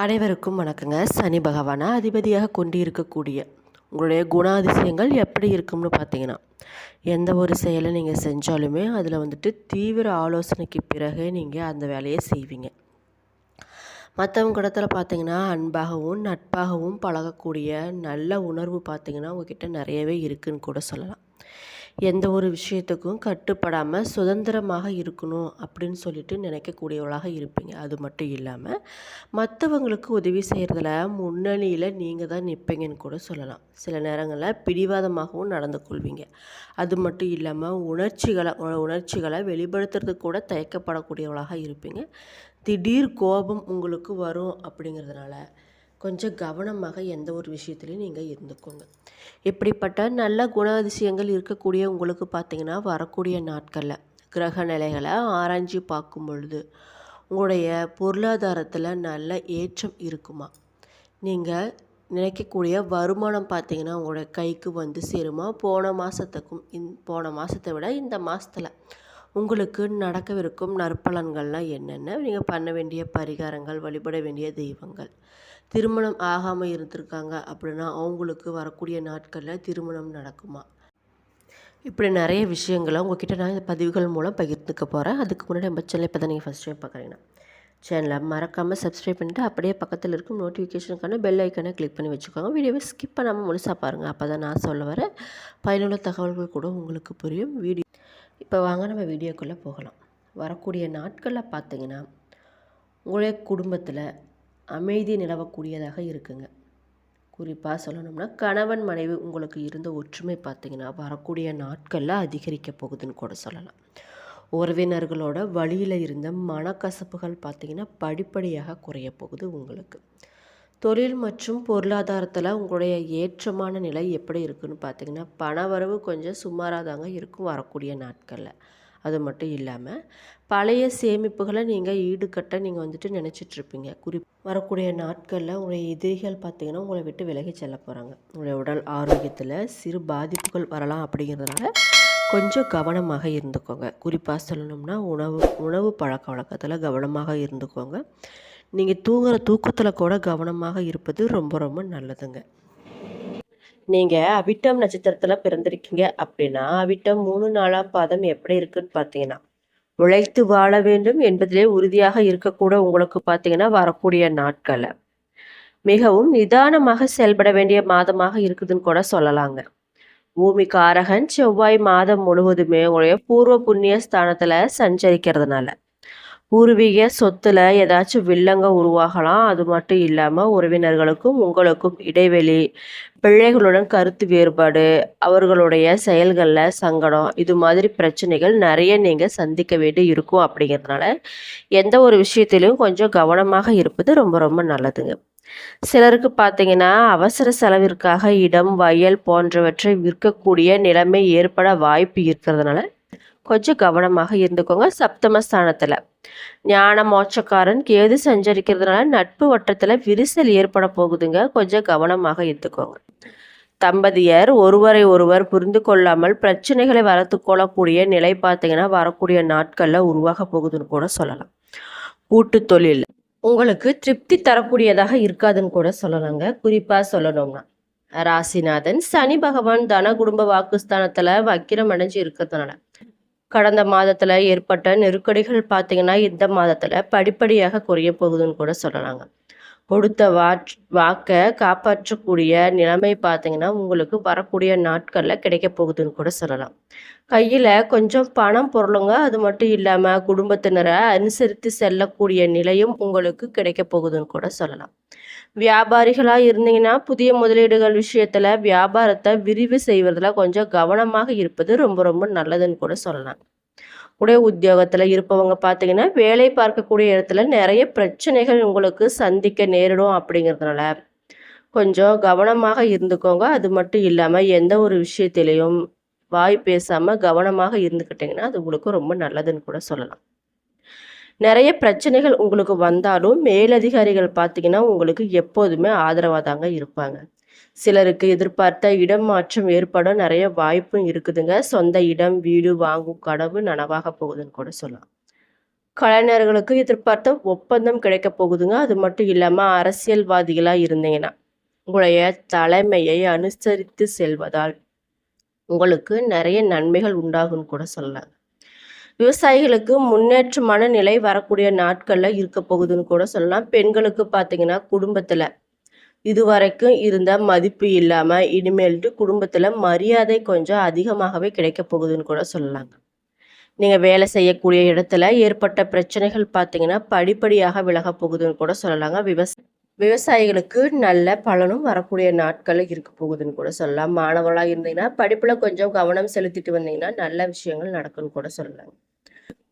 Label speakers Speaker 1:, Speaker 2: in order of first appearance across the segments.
Speaker 1: அனைவருக்கும் வணக்கங்க. சனி பகவானை அதிபதியாக கொண்டு இருக்கக்கூடிய உங்களுடைய குணாதிசயங்கள் எப்படி இருக்கும்னு பார்த்தீங்கன்னா, எந்த ஒரு செயலை நீங்கள் செஞ்சாலுமே அதில் வந்துட்டு தீவிர ஆலோசனைக்கு பிறகு நீங்கள் அந்த வேலையை செய்வீங்க. மற்றவங்க இடத்துல பார்த்தீங்கன்னா, அன்பாகவும் நட்பாகவும் பழகக்கூடிய நல்ல உணர்வு பார்த்தீங்கன்னா உங்ககிட்ட நிறையவே இருக்குன்னு கூட சொல்லலாம். எந்த ஒரு விஷயத்துக்கும் கட்டுப்படாமல் சுதந்திரமாக இருக்கணும் அப்படின்னு சொல்லிட்டு நினைக்கக்கூடியவளாக இருப்பீங்க. அது மட்டும் இல்லாமல் மற்றவங்களுக்கு உதவி செய்கிறதுல முன்னணியில் நீங்கள் தான் நிற்பீங்கன்னு கூட சொல்லலாம். சில நேரங்களில் பிடிவாதமாகவும் நடந்து கொள்வீங்க. அது மட்டும் இல்லாமல் உணர்ச்சிகளை வெளிப்படுத்துறதுக்கு கூட தயக்கப்படக்கூடியவளாக இருப்பீங்க. திடீர் கோபம் உங்களுக்கு வரும் அப்படிங்கிறதுனால கொஞ்சம் கவனமாக எந்த ஒரு விஷயத்துலையும் நீங்கள் இருந்துக்கோங்க. இப்படிப்பட்ட நல்ல குணாதிசயங்கள் இருக்கக்கூடிய உங்களுக்கு பார்த்திங்கன்னா, வரக்கூடிய நாட்களில் கிரக நிலைகளை ஆராய்ச்சி பார்க்கும் பொழுது உங்களுடைய பொருளாதாரத்தில் நல்ல ஏற்றம் இருக்குமா? நீங்கள் நினைக்கக்கூடிய வருமானம் பார்த்திங்கன்னா உங்களுடைய கைக்கு வந்து சேருமா? போன மாதத்தை விட இந்த மாதத்தில் உங்களுக்கு நடக்கவிருக்கும் நற்பலன்கள்லாம் என்னென்ன? நீங்கள் பண்ண வேண்டிய பரிகாரங்கள், வழிபட வேண்டிய தெய்வங்கள், திருமணம் ஆகாமல் இருந்திருக்காங்க அப்படின்னா அவங்களுக்கு வரக்கூடிய நாட்களில் திருமணம் நடக்குமா? இப்படி நிறைய விஷயங்களை உங்கள்கிட்ட நான் இந்த பதிவுகள் மூலம் பகிர்ந்துக்க போகிறேன். அதுக்கு முன்னாடி நம்ம சேனலை இப்போ தான் நீங்கள் ஃபஸ்ட் டைம் பார்க்குறீங்கன்னா சேனலை மறக்காமல் சப்ஸ்கிரைப் பண்ணிவிட்டு அப்படியே பக்கத்தில் இருக்கும் நோட்டிஃபிகேஷனுக்கான பெல் ஐக்கனை கிளிக் பண்ணி வச்சுக்கோங்க. வீடியோவை ஸ்கிப் பண்ணாமல் முழுசாக பாருங்கள். அப்போ தான் நான் சொல்ல வர பயனுள்ள தகவல்கள் கூட உங்களுக்கு புரியும். இப்போ வாங்க நம்ம வீடியோக்குள்ளே போகலாம். வரக்கூடிய நாட்களில் பார்த்தீங்கன்னா உங்களுடைய குடும்பத்தில் அமைதி நிலவக்கூடியதாக இருக்குங்க. குறிப்பாக சொல்லணும்னா கணவன் மனைவி உங்களுக்கு இருந்த ஒற்றுமை பார்த்திங்கன்னா வரக்கூடிய நாட்களில் அதிகரிக்க போகுதுன்னு கூட சொல்லலாம். உறவினர்களோட வழியில் இருந்த மனக்கசப்புகள் பார்த்திங்கன்னா படிப்படியாக குறைய போகுது உங்களுக்கு. தொழில் மற்றும் பொருளாதாரத்தில் உங்களுடைய ஏற்றமான நிலை எப்படி இருக்குதுன்னு பார்த்திங்கன்னா பணவரவு கொஞ்சம் சுமாராக தாங்க இருக்கும் வரக்கூடிய நாட்களில். அது மட்டும் இல்லாமல் பழைய சேமிப்புகளை நீங்கள் ஈடுகட்ட நீங்கள் வந்துட்டு நினச்சிட்ருப்பீங்க. வரக்கூடிய நாட்களில் உங்களுடைய எதிரிகள் பார்த்திங்கன்னா உங்களை விட்டு விலகி செல்ல போகிறாங்க. உங்களுடைய உடல் ஆரோக்கியத்தில் சிறு பாதிப்புகள் வரலாம். அப்படிங்கிறதுனால கொஞ்சம் கவனமாக இருந்துக்கோங்க. குறிப்பாக சொல்லணும்னா உணவு பழக்க வழக்கத்தில் கவனமாக இருந்துக்கோங்க. நீங்கள் தூங்குகிற தூக்கத்தில் கூட கவனமாக இருப்பது ரொம்ப ரொம்ப நல்லதுங்க. நீங்கள் அவிட்டம் நட்சத்திரத்தில் பிறந்திருக்கீங்க அப்படின்னா அவிட்டம் 3 4 பாதம் எப்படி இருக்குன்னு பார்த்தீங்கன்னா உழைத்து வாழ வேண்டும் என்பதிலே உறுதியாக இருக்கக்கூட உங்களுக்கு பார்த்தீங்கன்னா வரக்கூடிய நாட்களை மிகவும் நிதானமாக செயல்பட வேண்டிய மாதமாக இருக்குதுன்னு கூட சொல்லலாங்க. பூமி காரகன் செவ்வாய் மாதம் முழுவதுமே உங்களுடைய பூர்வ புண்ணிய ஸ்தானத்தில் சஞ்சரிக்கிறதுனால பூர்வீக சொத்துல ஏதாச்சும் வில்லங்க உருவாகலாம். அது மட்டும் இல்லாமல் உறவினர்களுக்கும் உங்களுக்கும் இடைவெளி, பிள்ளைகளுடன் கருத்து வேறுபாடு, அவர்களுடைய செயல்களில் சங்கடம், இது மாதிரி பிரச்சனைகள் நிறைய நீங்கள் சந்திக்க வேண்டி இருக்கும். அப்படிங்கிறதுனால எந்த ஒரு விஷயத்திலையும் கொஞ்சம் கவனமாக இருப்பது ரொம்ப ரொம்ப நல்லதுங்க. சிலருக்கு பார்த்தீங்கன்னா அவசர செலவிற்காக இடம், வயல் போன்றவற்றை விற்கக்கூடிய நிலைமை ஏற்பட வாய்ப்பு இருக்கிறதுனால கொஞ்சம் கவனமாக இருந்துக்கோங்க. சப்தமஸ்தானத்தில் ஞான மோட்சக்காரன் கேது சஞ்சரிக்கிறதுனால நட்பு வட்டத்தில் விரிசல் ஏற்பட போகுதுங்க. கொஞ்சம் கவனமாக இருந்துக்கோங்க. தம்பதியர் ஒருவரை ஒருவர் புரிந்து கொள்ளாமல் பிரச்சனைகளை வளர்த்து கொள்ளக்கூடிய நிலை பார்த்தீங்கன்னா வரக்கூடிய நாட்களில் உருவாக போகுதுன்னு கூட சொல்லலாம். கூட்டு தொழில் உங்களுக்கு திருப்தி தரக்கூடியதாக இருக்காதுன்னு கூட சொல்லலாங்க. குறிப்பாக சொல்லணும்னா ராசிநாதன் சனி பகவான் தன குடும்ப வாக்குஸ்தானத்தில் வக்கிரம் அடைஞ்சு இருக்கிறதுனால கடந்த மாதத்தில் ஏற்பட்ட நெருக்கடிகள் பார்த்தீங்கன்னா இந்த மாதத்தில் படிப்படியாக குறைய போகுதுன்னு கூட சொல்லலாங்க. கொடுத்த வாக்கை காப்பாற்றக்கூடிய நிலைமை பார்த்தீங்கன்னா உங்களுக்கு வரக்கூடிய நாட்களில் கிடைக்க போகுதுன்னு கூட சொல்லலாம். கையில் கொஞ்சம் பணம் பொருளுங்க. அது மட்டும் இல்லாமல் குடும்பத்தினரை அனுசரித்து செல்லக்கூடிய நிலையும் உங்களுக்கு கிடைக்க போகுதுன்னு கூட சொல்லலாம். வியாபாரிகளாக இருந்தீங்கன்னா புதிய முதலீடுகள் விஷயத்தில் வியாபாரத்தை விரிவு செய்வதில் கொஞ்சம் கவனமாக இருப்பது ரொம்ப ரொம்ப நல்லதுன்னு கூட சொல்லலாம். உத்தியோகத்தில் இருப்பவங்க பார்த்தீங்கன்னா வேலை பார்க்கக்கூடிய இடத்துல நிறைய பிரச்சனைகள் உங்களுக்கு சந்திக்க நேரிடும். அப்படிங்கிறதுனால கொஞ்சம் கவனமாக இருந்துக்கோங்க. அது மட்டும் இல்லாமல் எந்த ஒரு விஷயத்திலையும் வாய் பேசாமல் கவனமாக இருந்துக்கிட்டிங்கன்னா அது உங்களுக்கு ரொம்ப நல்லதுன்னு கூட சொல்லலாம். நிறைய பிரச்சனைகள் உங்களுக்கு வந்தாலும் மேலதிகாரிகள் பார்த்தீங்கன்னா உங்களுக்கு எப்போதுமே ஆதரவாக தாங்க இருப்பாங்க. சிலருக்கு எதிர்பார்த்த இடம் மாற்றம் ஏற்பட நிறைய வாய்ப்பும் இருக்குதுங்க. சொந்த இடம், வீடு வாங்கும் கனவு நனவாக போகுதுன்னு கூட சொல்லலாம். கலைஞர்களுக்கு எதிர்பார்த்த ஒப்பந்தம் கிடைக்க போகுதுங்க. அது மட்டும் இல்லாம அரசியல்வாதிகளா இருந்தீங்கன்னா, உங்களுடைய தலைமையை அனுசரித்து செல்வதால் உங்களுக்கு நிறைய நன்மைகள் உண்டாகும்னு கூட சொல்லலாம். விவசாயிகளுக்கு முன்னேற்றமான நிலை வரக்கூடிய நாட்கள்ல இருக்க போகுதுன்னு கூட சொல்லலாம். பெண்களுக்கு பார்த்தீங்கன்னா, குடும்பத்துல இதுவரைக்கும் இருந்த மதிப்பு இல்லாம இனிமேல்ட்டு குடும்பத்துல மரியாதை கொஞ்சம் அதிகமாகவே கிடைக்க போகுதுன்னு கூட சொல்லலாங்க. நீங்க வேலை செய்யக்கூடிய இடத்துல ஏற்பட்ட பிரச்சனைகள் பார்த்தீங்கன்னா, படிப்படியாக விலகப் போகுதுன்னு கூட சொல்லலாங்க. விவசாயிகளுக்கு நல்ல பலனும் வரக்கூடிய நாட்கள் இருக்க போகுதுன்னு கூட சொல்லலாம். மாணவர்களா இருந்தீங்கன்னா, படிப்புல கொஞ்சம் கவனம் செலுத்திட்டு வந்தீங்கன்னா, நல்ல விஷயங்கள் நடக்கும்னு கூட சொல்லலாம்.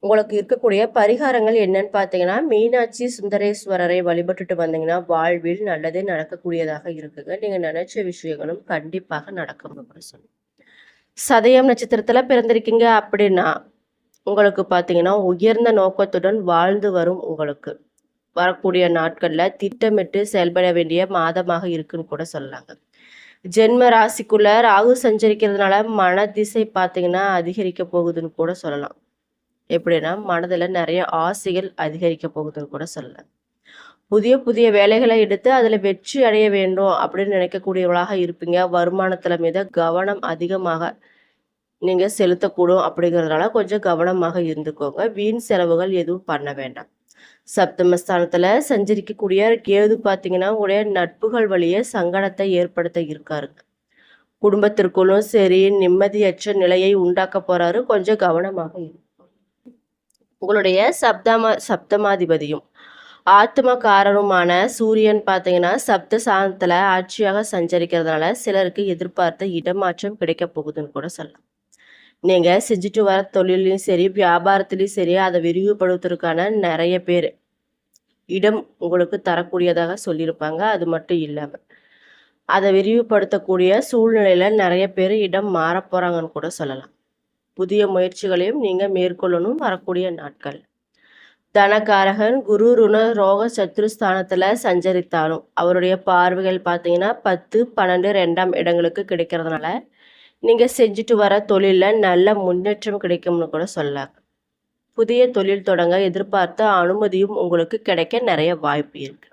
Speaker 1: உங்களுக்கு இருக்கக்கூடிய பரிகாரங்கள் என்னன்னு பார்த்தீங்கன்னா, மீனாட்சி சுந்தரேஸ்வரரை வழிபட்டுட்டு வந்தீங்கன்னா, வாழ்வில் நல்லதே நடக்கக்கூடியதாக இருக்குங்க. நீங்க நினைச்ச விஷயங்களும் கண்டிப்பாக நடக்கும்னு கூட சொல்லலாம். சதயம் நட்சத்திரத்துல பிறந்திருக்கீங்க அப்படின்னா, உங்களுக்கு பார்த்தீங்கன்னா, உயர்ந்த நோக்கத்துடன் வாழ்ந்து வரும் உங்களுக்கு வரக்கூடிய நாட்கள்ல திட்டமிட்டு செயல்பட வேண்டிய மாதமாக இருக்குன்னு கூட சொல்லலாங்க. ஜென்ம ராசிக்குள்ள ராகு சஞ்சரிக்கிறதுனால மன திசை பார்த்தீங்கன்னா அதிகரிக்க போகுதுன்னு கூட சொல்லலாம். எப்படின்னா மனதுல நிறைய ஆசைகள் அதிகரிக்க போகுதுன்னு கூட சொல்லலாம். புதிய புதிய வேலைகளை எடுத்து அதுல வெற்றி அடைய வேண்டும் அப்படின்னு நினைக்கக்கூடியவர்களாக இருப்பீங்க. வருமானத்துல மீது கவனம் அதிகமாக நீங்க செலுத்தக்கூடும் அப்படிங்கிறதுனால கொஞ்சம் கவனமாக இருந்துக்கோங்க. வீண் செலவுகள் எதுவும் பண்ண வேண்டாம். சப்தமஸ்தானத்துல சஞ்சரிக்கக்கூடிய கேது பார்த்தீங்கன்னா, உங்களுடைய நட்புகள் வழியே சங்கடத்தை ஏற்படுத்த இருக்காருங்க. குடும்பத்திற்குள்ளும் சரி, நிம்மதியற்ற நிலையை உண்டாக்க போறாரு. கொஞ்சம் கவனமாக இருக்கும். உங்களுடைய சப்தமாதிபதியும் ஆத்மகாரருமான சூரியன் பார்த்தீங்கன்னா, சப்தஸ்தானத்துல ஆட்சியாக சஞ்சரிக்கிறதுனால சிலருக்கு எதிர்பார்த்த இடமாற்றம் கிடைக்க போகுதுன்னு கூட சொல்லலாம். நீங்க செஞ்சுட்டு வர தொழிலையும் சரி, வியாபாரத்திலையும் சரி, அதை விரிவுபடுத்துறதுக்கான நிறைய பேர் இடம் உங்களுக்கு தரக்கூடியதாக சொல்லியிருப்பாங்க. அது மட்டும் இல்லாம அதை விரிவுபடுத்தக்கூடிய சூழ்நிலையில நிறைய பேர் இடம் மாறப் போறாங்கன்னு கூட சொல்லலாம். புதிய முயற்சிகளையும் நீங்க மேற்கொள்ளணும் வரக்கூடிய நாட்கள். தனகாரகன் குரு ருண ரோக சத்ருஸ்தானத்துல சஞ்சரித்தாலும் அவருடைய பார்வைகள் பார்த்தீங்கன்னா 10, 12, 2ஆம் இடங்களுக்கு கிடைக்கிறதுனால நீங்க செஞ்சுட்டு வர தொழில்ல நல்ல முன்னேற்றம் கிடைக்கும்னு கூட சொல்லலாம். புதிய தொழில் தொடங்க எதிர்பார்த்த அனுமதியும் உங்களுக்கு கிடைக்க நிறைய வாய்ப்பு இருக்கு.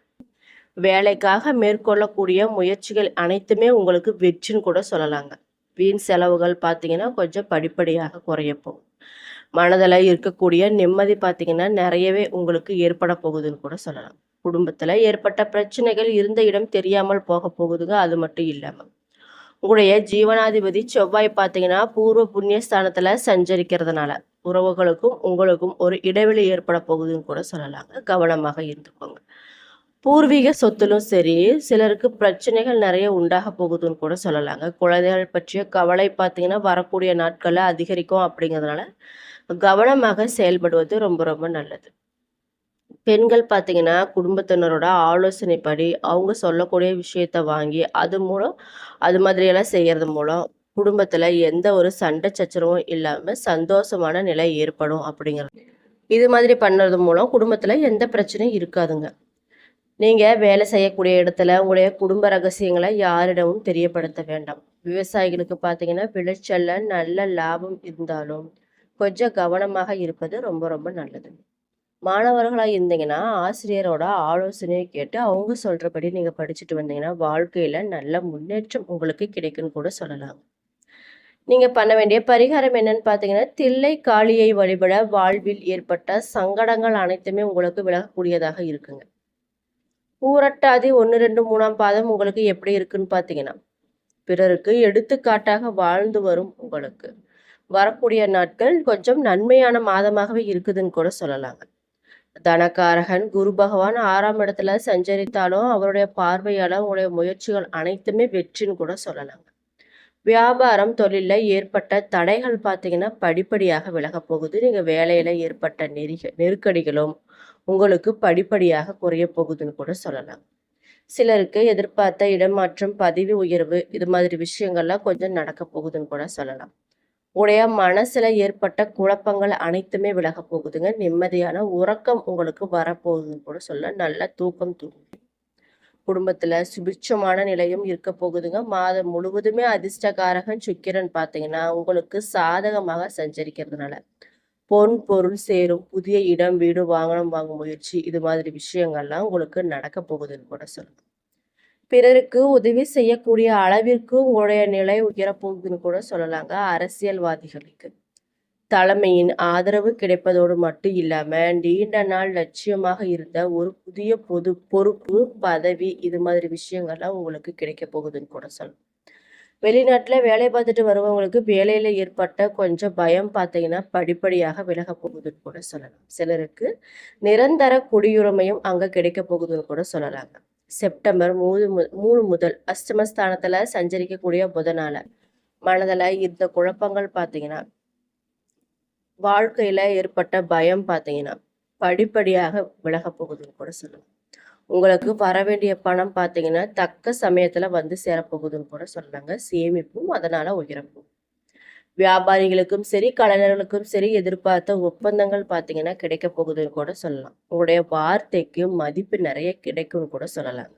Speaker 1: வேலைக்காக மேற்கொள்ளக்கூடிய முயற்சிகள் அனைத்துமே உங்களுக்கு வெற்றின்னு கூட சொல்லலாங்க. வீண் செலவுகள் பார்த்தீங்கன்னா கொஞ்சம் படிப்படியாக குறைய போகும். மனதில் இருக்கக்கூடிய நிம்மதி பார்த்தீங்கன்னா நிறையவே உங்களுக்கு ஏற்பட போகுதுன்னு கூட சொல்லலாம். குடும்பத்தில் ஏற்பட்ட பிரச்சனைகள் இருந்த இடம் தெரியாமல் போக போகுதுங்க. அது மட்டும் இல்லாமல் உங்களுடைய ஜீவனாதிபதி செவ்வாய் பார்த்தீங்கன்னா பூர்வ புண்ணிய ஸ்தானத்துல சஞ்சரிக்கிறதுனால உறவுகளுக்கும் உங்களுக்கும் ஒரு இடைவெளி ஏற்பட போகுதுன்னு கூட சொல்லலாங்க. கவனமாக இருந்துக்கோங்க. பூர்வீக சொத்திலும் சரி, சிலருக்கு பிரச்சனைகள் நிறைய உண்டாக போகுதுன்னு கூட சொல்லலாங்க. குழந்தைகள் பற்றிய கவலை பார்த்தீங்கன்னா வரக்கூடிய நாட்கள்ல அதிகரிக்கும் அப்படிங்கிறதுனால கவனமாக செயல்படுவது ரொம்ப ரொம்ப நல்லது. பெண்கள் பார்த்தீங்கன்னா குடும்பத்தினரோட ஆலோசனைப்படி அவங்க சொல்லக்கூடிய விஷயத்த வாங்கி அது மாதிரியெல்லாம் செய்யறது மூலம் குடும்பத்துல எந்த ஒரு சண்டை சச்சரவும் இல்லாம சந்தோஷமான நிலை ஏற்படும் அப்படிங்கிறது. இது மாதிரி பண்ணுறது மூலம் குடும்பத்துல எந்த பிரச்சனையும் இருக்காதுங்க. நீங்க வேலை செய்யக்கூடிய இடத்துல உங்களுடைய குடும்ப ரகசியங்களை யாரிடமும் தெரியப்படுத்த வேண்டாம். விவசாயிகளுக்கு பார்த்தீங்கன்னா விளைச்சல்ல நல்ல லாபம் இருந்தாலும் கொஞ்சம் கவனமாக இருப்பது ரொம்ப ரொம்ப நல்லது. மாணவர்களா இருந்தீங்கன்னா ஆசிரியரோட ஆலோசனையை கேட்டு அவங்க சொல்றபடி நீங்க படிச்சுட்டு வந்தீங்கன்னா வாழ்க்கையில நல்ல முன்னேற்றம் உங்களுக்கு கிடைக்கும்னு கூட சொல்லலாம். நீங்க பண்ண வேண்டிய பரிகாரம் என்னன்னு பார்த்தீங்கன்னா, தில்லை காளியை வழிபட வாழ்வில் ஏற்பட்ட சங்கடங்கள் அனைத்துமே உங்களுக்கு விலகக்கூடியதாக இருக்குங்க. பூரட்டாதி 1, 2, 3ஆம் பாதம் உங்களுக்கு எப்படி இருக்குன்னு பார்த்தீங்கன்னா, பிறருக்கு எடுத்துக்காட்டாக வாழ்ந்து வரும் உங்களுக்கு வரக்கூடிய நாட்கள் கொஞ்சம் நன்மையான மாதமாகவே இருக்குதுன்னு கூட சொல்லலாங்க. தனகாரகன் குரு பகவான் 6ஆம் இடத்துல சஞ்சரித்தாலும் அவருடைய பார்வையால உங்களுடைய முயற்சிகள் அனைத்துமே வெற்றின்னு கூட சொல்லலாங்க. வியாபாரம் தொழில்ல ஏற்பட்ட தடைகள் பார்த்தீங்கன்னா படிப்படியாக விலக போகுது. நீங்க வேலையில ஏற்பட்ட நெருக்கடிகளும் உங்களுக்கு படிப்படியாக குறைய போகுதுன்னு கூட சொல்லலாம். சிலருக்கு எதிர்பார்த்த இடமாற்றம் பதவி உயர்வு இது மாதிரி விஷயங்கள்லாம் கொஞ்சம் நடக்க போகுதுன்னு கூட சொல்லலாம். உடைய மனசுல ஏற்பட்ட குழப்பங்கள் அனைத்துமே விலக போகுதுங்க. நிம்மதியான உறக்கம் உங்களுக்கு வரப்போகுதுன்னு கூட சொல்ல. நல்ல தூக்கம் தூங்கும். குடும்பத்துல சுபிட்சமான நிலையும் இருக்க போகுதுங்க. மாதம் முழுவதுமே அதிர்ஷ்டகாரகன் சுக்கிரன் பார்த்தீங்கன்னா உங்களுக்கு சாதகமாக சஞ்சரிக்கிறதுனால பொன் பொருள் சேரும், புதிய இடம் வீடு வாகனம் வாங்கும் முயற்சி, இது மாதிரி விஷயங்கள்லாம் உங்களுக்கு நடக்க போகுதுன்னு கூட சொல்லலாம். பிறருக்கு உதவி செய்யக்கூடிய அளவிற்கு உங்களுடைய நிலை உயரப்போகுதுன்னு கூட சொல்லலாங்க. அரசியல்வாதிகளுக்கு தலைமையின் ஆதரவு கிடைப்பதோடு மட்டும் இல்லாம நீண்ட நாள் லட்சியமாக இருந்த ஒரு புதிய பொறுப்பு பதவி, இது மாதிரி விஷயங்கள்லாம் உங்களுக்கு கிடைக்க போகுதுன்னு கூட சொல்லலாம். வெளிநாட்டுல வேலை பார்த்துட்டு வருவவங்களுக்கு வேலையில ஏற்பட்ட கொஞ்சம் பயம் பார்த்தீங்கன்னா படிப்படியாக விலக போகுதுன்னு கூட சொல்லலாம். சிலருக்கு நிரந்தர குடியுரிமையும் அங்க கிடைக்க போகுதுன்னு கூட சொல்லலாங்க. செப்டம்பர் 3 முதல் அஷ்டமஸ்தானத்துல சஞ்சரிக்கக்கூடிய புதனால மனதுல இருந்த குழப்பங்கள் பார்த்தீங்கன்னா, வாழ்க்கையில ஏற்பட்ட பயம் பார்த்தீங்கன்னா படிப்படியாக விலக போகுதுன்னு கூட சொல்லலாம். உங்களுக்கு வர வேண்டிய பணம் பார்த்தீங்கன்னா தக்க சமயத்துல வந்து சேரப்போகுதுன்னு கூட சொல்லலாங்க. சேமிப்பும் அதனால உயரப்போகும். வியாபாரிகளுக்கும் சரி, கலைஞர்களுக்கும் சரி, எதிர்பார்த்த ஒப்பந்தங்கள் பார்த்தீங்கன்னா கிடைக்க போகுதுன்னு கூட சொல்லலாம். உங்களுடைய வார்த்தைக்கு மதிப்பு நிறைய கிடைக்கும்னு கூட சொல்லலாம்.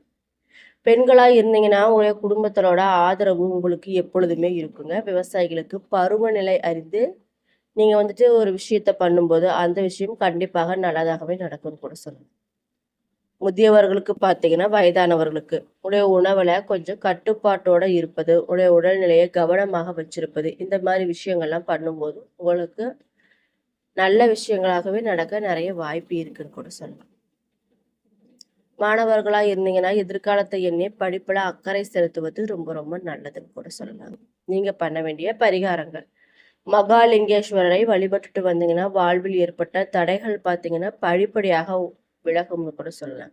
Speaker 1: பெண்களா இருந்தீங்கன்னா உங்களுடைய குடும்பத்தினோட ஆதரவு உங்களுக்கு எப்பொழுதுமே இருக்குங்க. விவசாயிகளுக்கு பருவநிலை அறிந்து நீங்க வந்துட்டு ஒரு விஷயத்த பண்ணும்போது அந்த விஷயம் கண்டிப்பாக நல்லதாகவே நடக்கும்னு கூட சொல்லலாம். முதியவர்களுக்கு பார்த்தீங்கன்னா வயதானவர்களுக்கு உடைய உணவுல கொஞ்சம் கட்டுப்பாட்டோட இருப்பது, உடைய உடல்நிலையை கவனமாக வச்சிருப்பது, இந்த மாதிரி விஷயங்கள்லாம் பண்ணும்போது உங்களுக்கு நல்ல விஷயங்களாகவே நடக்க நிறைய வாய்ப்பு இருக்குன்னு கூட சொல்லலாம். மாணவர்களா இருந்தீங்கன்னா எதிர்காலத்தை எண்ணி படிப்புல அக்கறை செலுத்துவது ரொம்ப ரொம்ப நல்லதுன்னு கூட சொல்லலாம். நீங்க பண்ண வேண்டிய பரிகாரங்கள், மகாலிங்கேஸ்வரரை வழிபட்டுட்டு வந்தீங்கன்னா வாழ்வில் ஏற்பட்ட தடைகள் பார்த்தீங்கன்னா படிப்படியாக விலகும்னு கூட சொல்லலாம்.